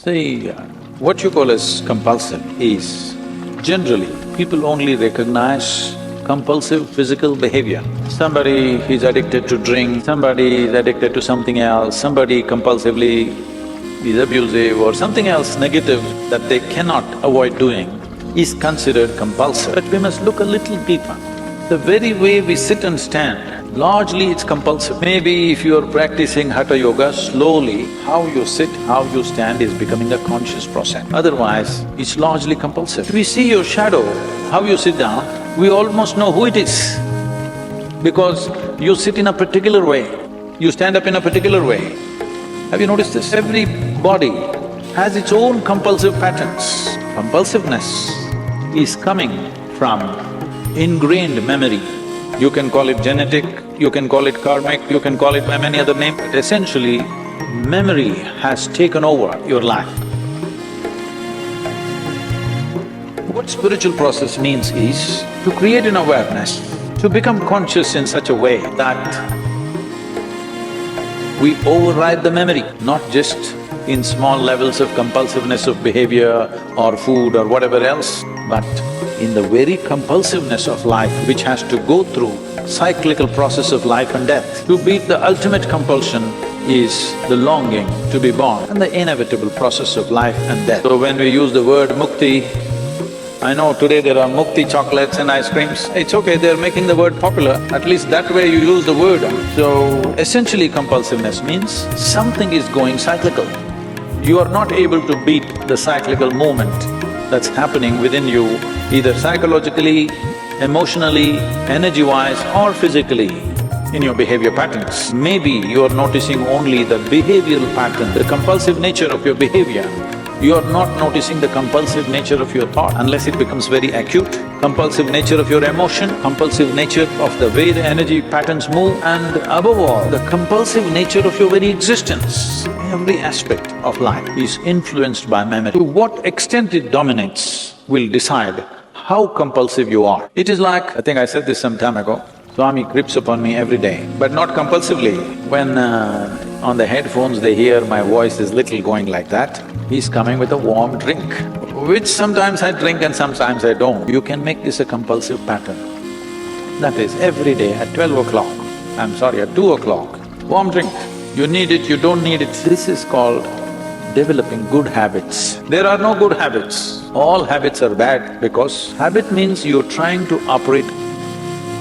See, what you call as compulsive is, generally, people only recognize compulsive physical behavior. Somebody is addicted to drink, somebody is addicted to something else, somebody compulsively is abusive or something else negative that they cannot avoid doing is considered compulsive. But we must look a little deeper. The very way we sit and stand, largely it's compulsive. Maybe if you're practicing Hatha Yoga, slowly how you sit, how you stand is becoming a conscious process. Otherwise, it's largely compulsive. If we see your shadow, how you sit down, we almost know who it is. Because you sit in a particular way, you stand up in a particular way. Have you noticed this? Every body has its own compulsive patterns. Compulsiveness is coming from ingrained memory. You can call it genetic, you can call it karmic, you can call it by many other names, but essentially, memory has taken over your life. What spiritual process means is to create an awareness, to become conscious in such a way that we override the memory, not just in small levels of compulsiveness of behavior or food or whatever else, but in the very compulsiveness of life which has to go through cyclical process of life and death. To beat the ultimate compulsion is the longing to be born and the inevitable process of life and death. So when we use the word mukti, I know today there are mukti chocolates and ice creams, it's okay, they're making the word popular, at least that way you use the word. So essentially compulsiveness means something is going cyclical. You are not able to beat the cyclical movement that's happening within you, either psychologically, emotionally, energy-wise or physically in your behavior patterns. Maybe you are noticing only the behavioral pattern, the compulsive nature of your behavior. You are not noticing the compulsive nature of your thought unless it becomes very acute, compulsive nature of your emotion, compulsive nature of the way the energy patterns move, and above all, the compulsive nature of your very existence. Every aspect of life is influenced by memory. To what extent it dominates will decide how compulsive you are. It is like, I think I said this some time ago, Swami creeps upon me every day, but not compulsively. When on the headphones they hear my voice is little going like that, he's coming with a warm drink, which sometimes I drink and sometimes I don't. You can make this a compulsive pattern. That is, every day at 12 o'clock, I'm sorry, at 2 o'clock, warm drink. You need it, you don't need it. This is called developing good habits. There are no good habits. All habits are bad because habit means you're trying to operate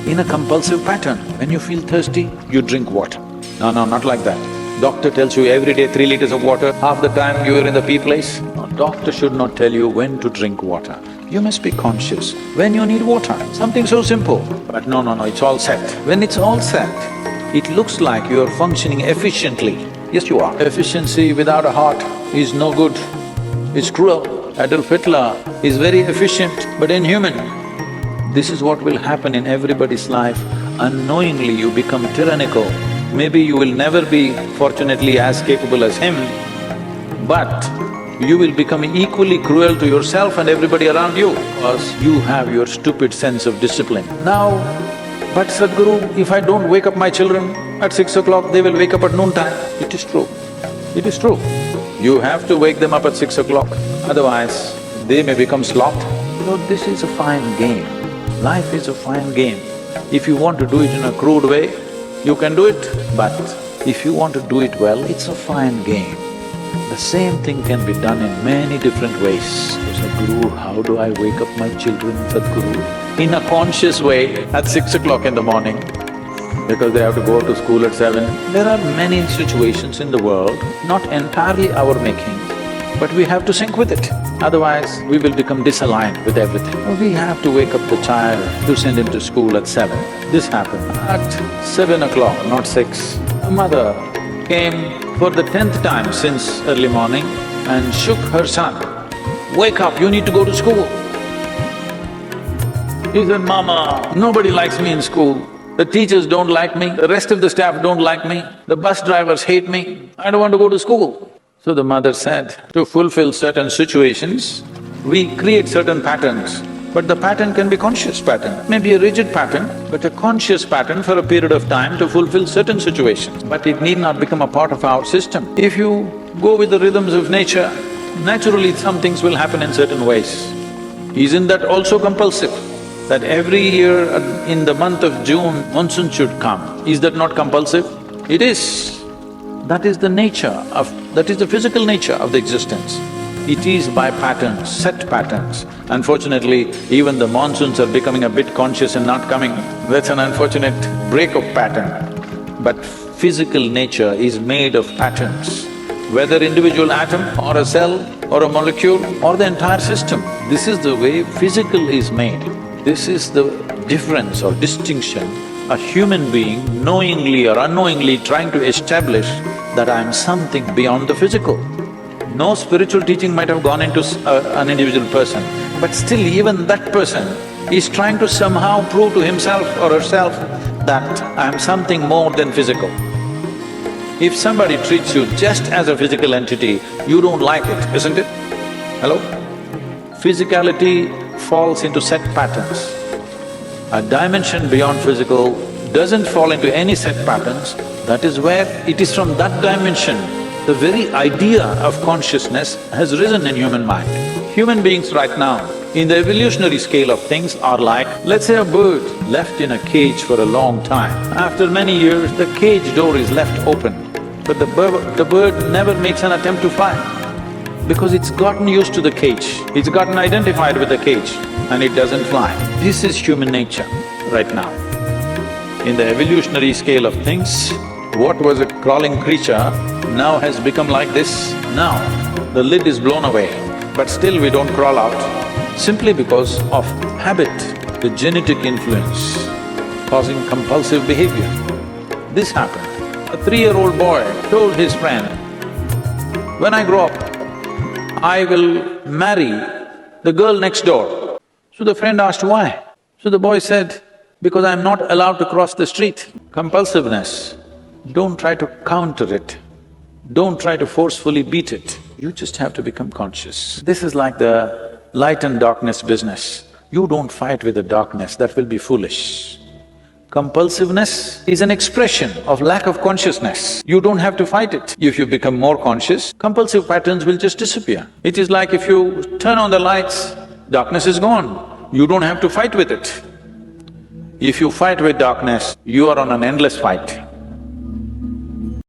in a compulsive pattern. When you feel thirsty, you drink water. No, not like that. Doctor tells you every day 3 liters of water, half the time you're in the pee place. No, doctor should not tell you when to drink water. You must be conscious when you need water, something so simple. But no, it's all set. When it's all set, it looks like you're functioning efficiently. Yes, you are. Efficiency without a heart is no good, it's cruel. Adolf Hitler is very efficient but inhuman. This is what will happen in everybody's life. Unknowingly you become tyrannical. Maybe you will never be, fortunately, as capable as him, but you will become equally cruel to yourself and everybody around you because you have your stupid sense of discipline. Now, but Sadhguru, if I don't wake up my children at 6 o'clock, they will wake up at noontime. It is true, it is true. You have to wake them up at 6 o'clock, otherwise they may become sloth. So this is a fine game. Life is a fine game. If you want to do it in a crude way, you can do it, but if you want to do it well, it's a fine game. The same thing can be done in many different ways. So, Sadhguru, how do I wake up my children, Sadhguru? In a conscious way at 6 o'clock in the morning, because they have to go to school at 7. There are many situations in the world, not entirely our making, but we have to sync with it. Otherwise, we will become disaligned with everything. We have to wake up the child to send him to school at 7. This happened at 7 o'clock, not 6. A mother came for the 10th time since early morning and shook her son. Wake up, you need to go to school. He said, Mama, nobody likes me in school. The teachers don't like me, the rest of the staff don't like me, the bus drivers hate me, I don't want to go to school. So the mother said, to fulfill certain situations, we create certain patterns, but the pattern can be conscious pattern, maybe a rigid pattern, but a conscious pattern for a period of time to fulfill certain situations. But it need not become a part of our system. If you go with the rhythms of nature, naturally some things will happen in certain ways. Isn't that also compulsive? That every year in the month of June, monsoon should come. Is that not compulsive? It is. That is the that is the physical nature of the existence. It is by patterns, set patterns. Unfortunately, even the monsoons are becoming a bit conscious and not coming. That's an unfortunate break of pattern. But physical nature is made of patterns. Whether individual atom or a cell or a molecule or the entire system, this is the way physical is made. This is the difference or distinction a human being knowingly or unknowingly trying to establish that I am something beyond the physical. No spiritual teaching might have gone into an individual person, but still even that person is trying to somehow prove to himself or herself that I am something more than physical. If somebody treats you just as a physical entity, you don't like it, isn't it? Hello? Physicality falls into set patterns. A dimension beyond physical doesn't fall into any set patterns. That is where it is from that dimension the very idea of consciousness has risen in human mind. Human beings right now, in the evolutionary scale of things, are like, let's say a bird left in a cage for a long time. After many years, the cage door is left open, but the bird never makes an attempt to fly because it's gotten used to the cage, it's gotten identified with the cage and it doesn't fly. This is human nature right now. In the evolutionary scale of things, what was a crawling creature now has become like this. Now, the lid is blown away, but still we don't crawl out, simply because of habit, the genetic influence causing compulsive behavior. This happened. A 3-year-old boy told his friend, "When I grow up, I will marry the girl next door." So the friend asked why. So the boy said, "Because I'm not allowed to cross the street." Compulsiveness, don't try to counter it. Don't try to forcefully beat it, you just have to become conscious. This is like the light and darkness business. You don't fight with the darkness, that will be foolish. Compulsiveness is an expression of lack of consciousness. You don't have to fight it. If you become more conscious, compulsive patterns will just disappear. It is like if you turn on the lights, darkness is gone. You don't have to fight with it. If you fight with darkness, you are on an endless fight.